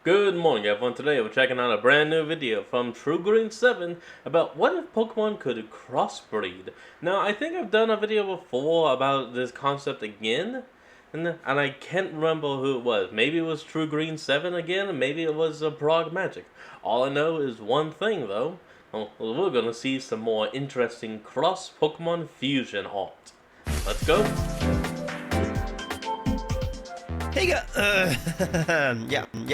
Good morning everyone, today we're checking out a brand new video from TrueGreen7 about what if Pokemon could crossbreed. Now I think I've done a video before about this concept again, and I can't remember who it was. Maybe it was TrueGreen7 again, maybe it was Prog Magic. All I know is one thing though, we're gonna see some more interesting cross-Pokemon fusion art. Let's go! Hey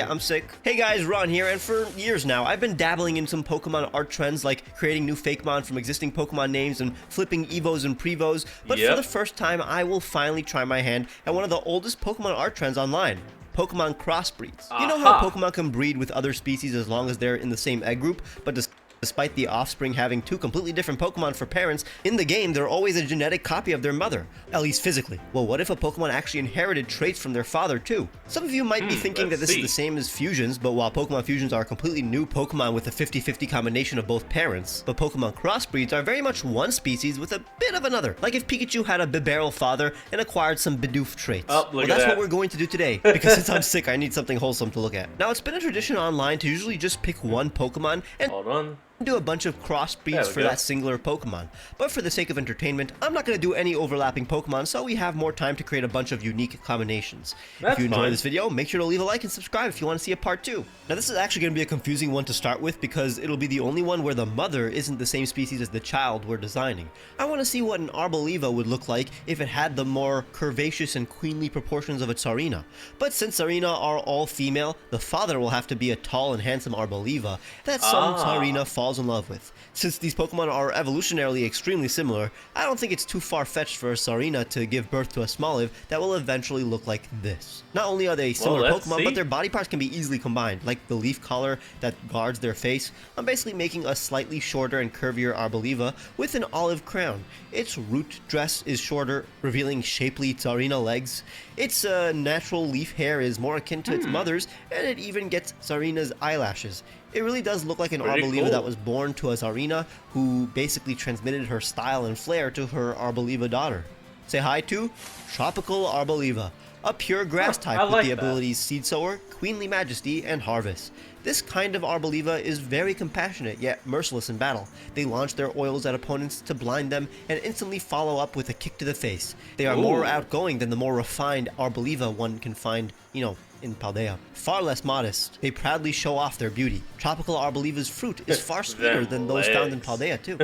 I'm sick. Hey guys, Ron here, and for years now, I've been dabbling in some Pokemon art trends like creating new Fakemon from existing Pokemon names and flipping Evos and Prevos, but for the first time, I will finally try my hand at one of the oldest Pokemon art trends online. Pokemon crossbreeds. You know how Pokemon can breed with other species as long as they're in the same egg group, but despite the offspring having two completely different Pokemon for parents, in the game they're always a genetic copy of their mother, at least physically. Well, what if a Pokemon actually inherited traits from their father too? Some of you might be thinking that this is the same as fusions, but while Pokemon fusions are completely new Pokemon with a 50-50 combination of both parents, but Pokemon crossbreeds are very much one species with a bit of another. Like if Pikachu had a Bibarel father and acquired some Bidoof traits. Well, that's what we're going to do today, because since I'm sick, I need something wholesome to look at. Now, it's been a tradition online to usually just pick one Pokemon and do a bunch of crossbreeds for that singular Pokemon. But for the sake of entertainment, I'm not going to do any overlapping Pokemon, so we have more time to create a bunch of unique combinations. If you enjoy this video, make sure to leave a like and subscribe if you want to see a part 2. Now this is actually going to be a confusing one to start with because it'll be the only one where the mother isn't the same species as the child we're designing. I want to see what an Arboliva would look like if it had the more curvaceous and queenly proportions of a Tsarina. But since Tsarina are all female, the father will have to be a tall and handsome Arboliva that some Tsarina falls in love with. Since these Pokemon are evolutionarily extremely similar, I don't think it's too far-fetched for a Tsarina to give birth to a Smoliv that will eventually look like this. Not only are they similar Pokemon, but their body parts can be easily combined, like the leaf collar that guards their face. I'm basically making a slightly shorter and curvier Arboliva with an olive crown. Its root dress is shorter, revealing shapely Tsarina legs. Its natural leaf hair is more akin to its mother's, and it even gets Tsarina's eyelashes. It really does look like an Arboliva that was born to a Tsarina who basically transmitted her style and flair to her Arboliva daughter. Say hi to Tropical Arboliva, a pure grass type with the abilities Seed Sower, Queenly Majesty, and Harvest. This kind of Arboliva is very compassionate yet merciless in battle. They launch their oils at opponents to blind them and instantly follow up with a kick to the face. They are more outgoing than the more refined Arboliva one can find, in Paldea. Far less modest, they proudly show off their beauty. Tropical Arboliva's fruit is far sweeter than those found in Paldea too.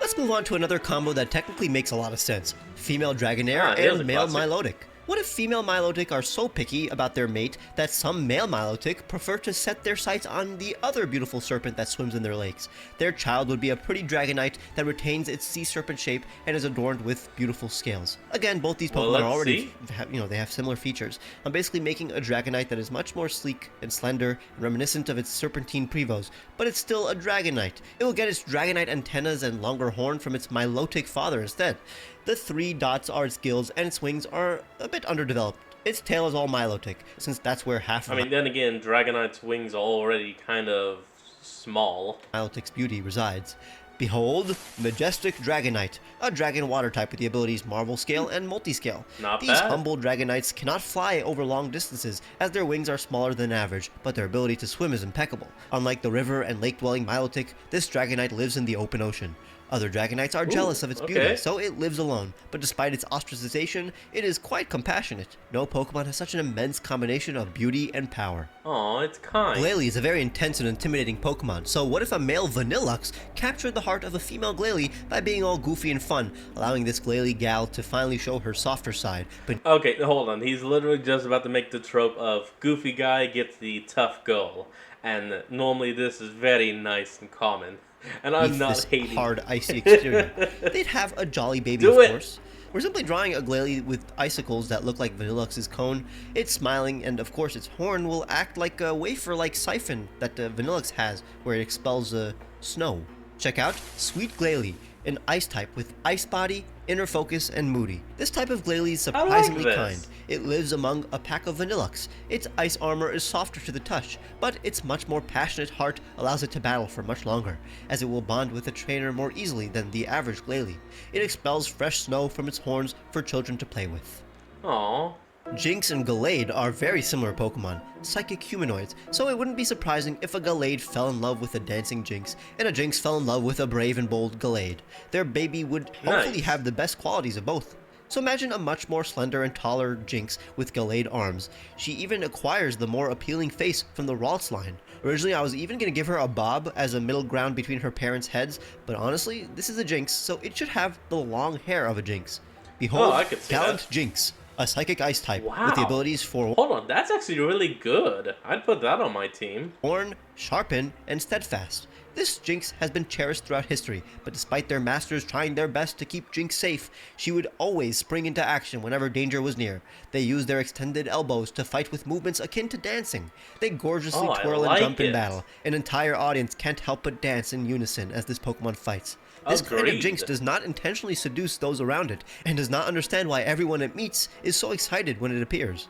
Let's move on to another combo that technically makes a lot of sense. Female Dragonair and male Milotic. What if female Milotic are so picky about their mate that some male Milotic prefer to set their sights on the other beautiful serpent that swims in their lakes? Their child would be a pretty Dragonite that retains its sea serpent shape and is adorned with beautiful scales. Again, both these Pokemon are already, they have similar features. I'm basically making a Dragonite that is much more sleek and slender and reminiscent of its serpentine Prevos, but it's still a Dragonite. It will get its Dragonite antennas and longer horn from its Milotic father instead. The 3 dots are its gills, and its wings are a bit underdeveloped. Its tail is all Milotic, since that's where half of then again, Dragonite's wings are already kind of small. Milotic's beauty resides. Behold, Majestic Dragonite, a dragon water type with the abilities Marvel Scale and Multiscale. These humble Dragonites cannot fly over long distances, as their wings are smaller than average, but their ability to swim is impeccable. Unlike the river and lake-dwelling Milotic, this Dragonite lives in the open ocean. Other Dragonites are jealous of its beauty, so it lives alone, but despite its ostracization, it is quite compassionate. No Pokemon has such an immense combination of beauty and power. Aw, it's kind. Glalie is a very intense and intimidating Pokemon, so what if a male Vanillux captured the heart of a female Glalie by being all goofy and fun, allowing this Glalie gal to finally show her softer side? But okay, hold on, he's literally just about to make the trope of goofy guy gets the tough girl, and normally this is very nice and common. And I'm not hating hard, icy exterior. They'd have a jolly baby, of course. We're simply drawing a Glalie with icicles that look like Vanillux's cone. It's smiling, and of course its horn will act like a wafer-like siphon that Vanillux has, where it expels snow. Check out Sweet Glalie, an ice type with ice body, inner focus, and moody. This type of Glalie is surprisingly kind. It lives among a pack of Vanillux. Its ice armor is softer to the touch, but its much more passionate heart allows it to battle for much longer, as it will bond with a trainer more easily than the average Glalie. It expels fresh snow from its horns for children to play with. Aww. Jynx and Gallade are very similar Pokemon, psychic humanoids, so it wouldn't be surprising if a Gallade fell in love with a dancing Jynx, and a Jynx fell in love with a brave and bold Gallade. Their baby would hopefully have the best qualities of both. So imagine a much more slender and taller Jynx with Gallade arms. She even acquires the more appealing face from the Ralts line. Originally, I was even going to give her a bob as a middle ground between her parents' heads, but honestly, this is a Jynx, so it should have the long hair of a Jynx. Behold, Gallant Jynx, a psychic ice type with the abilities for... Hold on, that's actually really good. I'd put that on my team. Warn, Sharpen, and Steadfast. This Jynx has been cherished throughout history, but despite their masters trying their best to keep Jynx safe, she would always spring into action whenever danger was near. They use their extended elbows to fight with movements akin to dancing. They gorgeously twirl and jump in battle. An entire audience can't help but dance in unison as this Pokemon fights. This kind of Jynx does not intentionally seduce those around it, and does not understand why everyone it meets is so excited when it appears.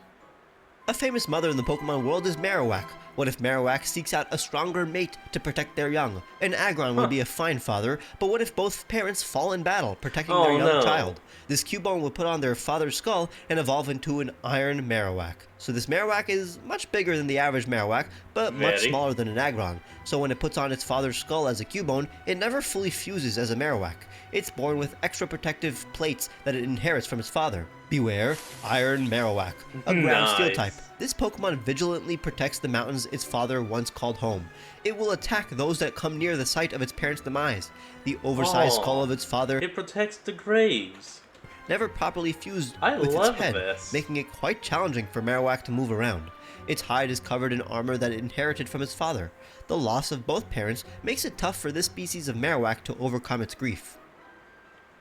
A famous mother in the Pokemon world is Marowak. What if Marowak seeks out a stronger mate to protect their young? An Aggron would be a fine father, but what if both parents fall in battle, protecting their young child? This Cubone will put on their father's skull and evolve into an Iron Marowak. So this Marowak is much bigger than the average Marowak, but much smaller than an Aggron. So when it puts on its father's skull as a Cubone, it never fully fuses as a Marowak. It's born with extra protective plates that it inherits from its father. Beware, Iron Marowak, a ground steel type. This Pokemon vigilantly protects the mountains its father once called home. It will attack those that come near the site of its parents' demise. The oversized skull of its father... It protects the graves. Never properly fused with its head, making it quite challenging for Marowak to move around. Its hide is covered in armor that it inherited from its father. The loss of both parents makes it tough for this species of Marowak to overcome its grief.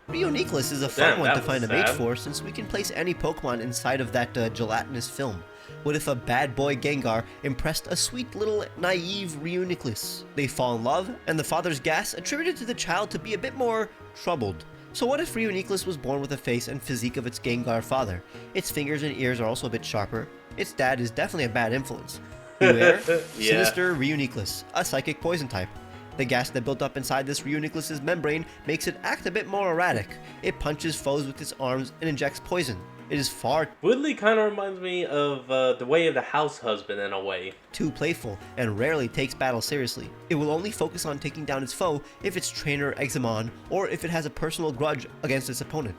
Reuniclus is a fun one to find a mate for, since we can place any Pokemon inside of that gelatinous film. What if a bad boy Gengar impressed a sweet little naive Reuniclus? They fall in love, and the father's gas attributed to the child to be a bit more troubled. So what if Reuniclus was born with the face and physique of its Gengar father? Its fingers and ears are also a bit sharper. Its dad is definitely a bad influence. Beware, Sinister Reuniclus, a psychic poison type. The gas that built up inside this Reuniclus's membrane makes it act a bit more erratic. It punches foes with its arms and injects poison. It is far Woodley kind of reminds me of the way of the house husband in a way. Too playful and rarely takes battle seriously. It will only focus on taking down its foe if its trainer eggs him on, or if it has a personal grudge against its opponent.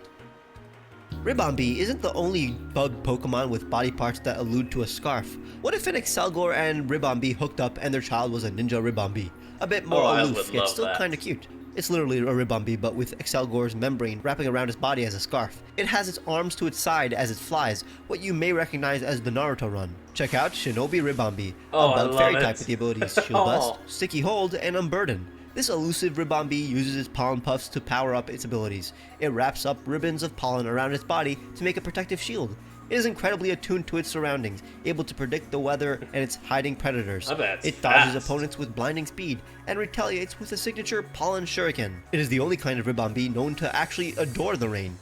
Ribombee isn't the only bug Pokemon with body parts that allude to a scarf. What if an Excelgor and Ribombee hooked up and their child was a Ninja Ribombee? A bit more aloof, yet still kinda cute. It's literally a Ribombee, but with Excelgor's membrane wrapping around its body as a scarf. It has its arms to its side as it flies, what you may recognize as the Naruto run. Check out Shinobi Ribombee, a bug fairy type with the abilities Shield Bust, Sticky Hold, and Unburden. This elusive Ribombee uses its pollen puffs to power up its abilities. It wraps up ribbons of pollen around its body to make a protective shield. It is incredibly attuned to its surroundings, able to predict the weather and its hiding predators. It dodges opponents with blinding speed, and retaliates with a signature Pollen Shuriken. It is the only kind of Ribombee known to actually adore the rain.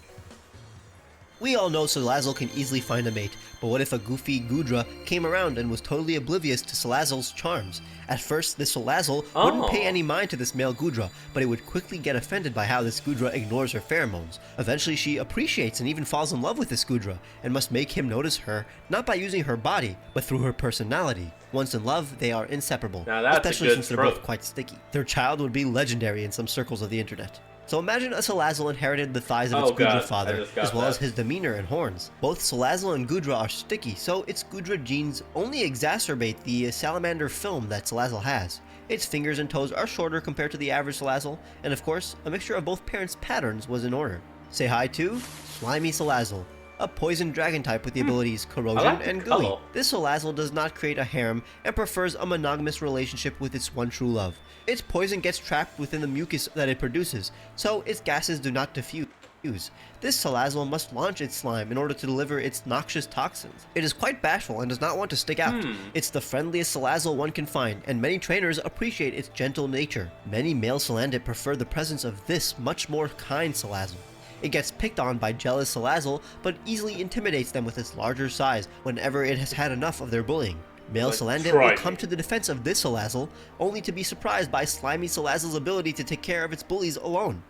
We all know Salazzle can easily find a mate, but what if a goofy Goodra came around and was totally oblivious to Salazzle's charms? At first, this Salazzle wouldn't pay any mind to this male Goodra, but it would quickly get offended by how this Goodra ignores her pheromones. Eventually, she appreciates and even falls in love with this Goodra, and must make him notice her, not by using her body, but through her personality. Once in love, they are inseparable, especially since they're both quite sticky. Their child would be legendary in some circles of the internet. So imagine a Salazzle inherited the thighs of its Goodra father, as well as his demeanor and horns. Both Salazzle and Goodra are sticky, so its Goodra genes only exacerbate the salamander film that Salazzle has. Its fingers and toes are shorter compared to the average Salazzle, and of course, a mixture of both parents' patterns was in order. Say hi to Slimy Salazzle, a poison dragon type with the abilities Corrosion and Gooey. This Salazzle does not create a harem and prefers a monogamous relationship with its one true love. Its poison gets trapped within the mucus that it produces, so its gases do not diffuse. This Salazzle must launch its slime in order to deliver its noxious toxins. It is quite bashful and does not want to stick out. It's the friendliest Salazzle one can find, and many trainers appreciate its gentle nature. Many male Salandit prefer the presence of this much more kind Salazzle. It gets picked on by jealous Salazzle, but easily intimidates them with its larger size whenever it has had enough of their bullying. Male Salandit will come to the defense of this Salazzle, only to be surprised by Slimy Salazzle's ability to take care of its bullies alone.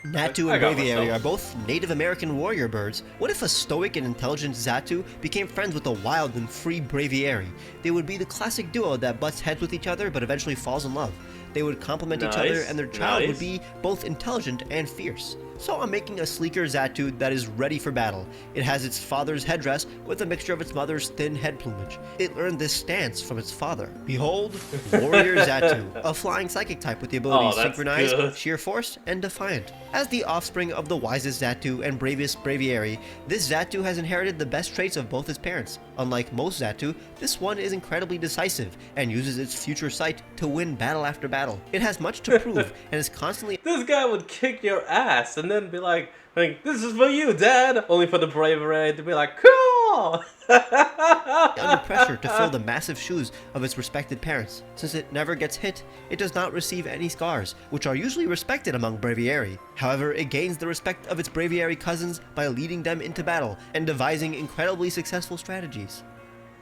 Natu I and got Braviary myself. are both Native American warrior birds. What if a stoic and intelligent Xatu became friends with a wild and free Braviary? They would be the classic duo that butts heads with each other but eventually falls in love. They would complement each other, and their child would be both intelligent and fierce. So I'm making a sleeker Xatu that is ready for battle. It has its father's headdress with a mixture of its mother's thin head plumage. It learned this stance from its father. Behold, Warrior Xatu, a flying psychic type with the abilities Synchronized, Sheer Force, and Defiant. As the offspring of the wisest Xatu and bravest Braviary, this Xatu has inherited the best traits of both his parents. Unlike most Xatu, this one is incredibly decisive and uses its future sight to win battle after battle. It has much to prove and is constantly... This guy would kick your ass and then be like, this is for you, Dad! Only for the Braviary to be like, cool! under pressure to fill the massive shoes of its respected parents. Since it never gets hit, it does not receive any scars, which are usually respected among Braviary. However, it gains the respect of its Braviary cousins by leading them into battle and devising incredibly successful strategies.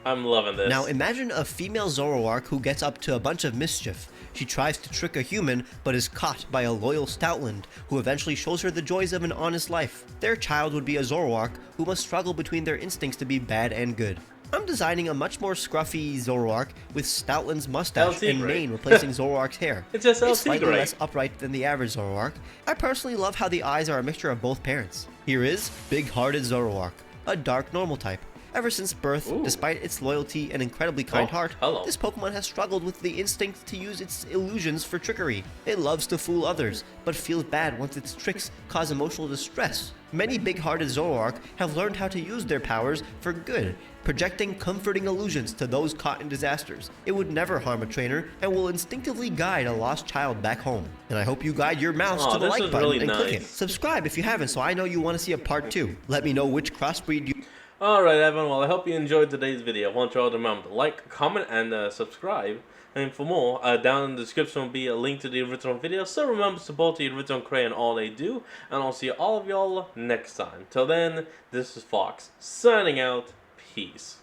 I'm loving this. Now imagine a female Zoroark who gets up to a bunch of mischief. She tries to trick a human, but is caught by a loyal Stoutland, who eventually shows her the joys of an honest life. Their child would be a Zoroark, who must struggle between their instincts to be bad and good. I'm designing a much more scruffy Zoroark with Stoutland's mustache and mane replacing Zoroark's hair. It's just slightly less upright than the average Zoroark. I personally love how the eyes are a mixture of both parents. Here is Big-Hearted Zoroark, a dark normal type. Ever since birth, despite its loyalty and incredibly kind heart, this Pokemon has struggled with the instinct to use its illusions for trickery. It loves to fool others, but feels bad once its tricks cause emotional distress. Many big-hearted Zoroark have learned how to use their powers for good, projecting comforting illusions to those caught in disasters. It would never harm a trainer and will instinctively guide a lost child back home. And I hope you guide your mouse to the like button and click it. Subscribe if you haven't, so I know you want to see a part 2. Let me know which crossbreed you... Alright everyone, well I hope you enjoyed today's video. I want you all to remember to like, comment, and subscribe. And for more, down in the description will be a link to the original video. So remember to support the original creator and all they do. And I'll see all of y'all next time. Till then, this is Fox, signing out. Peace.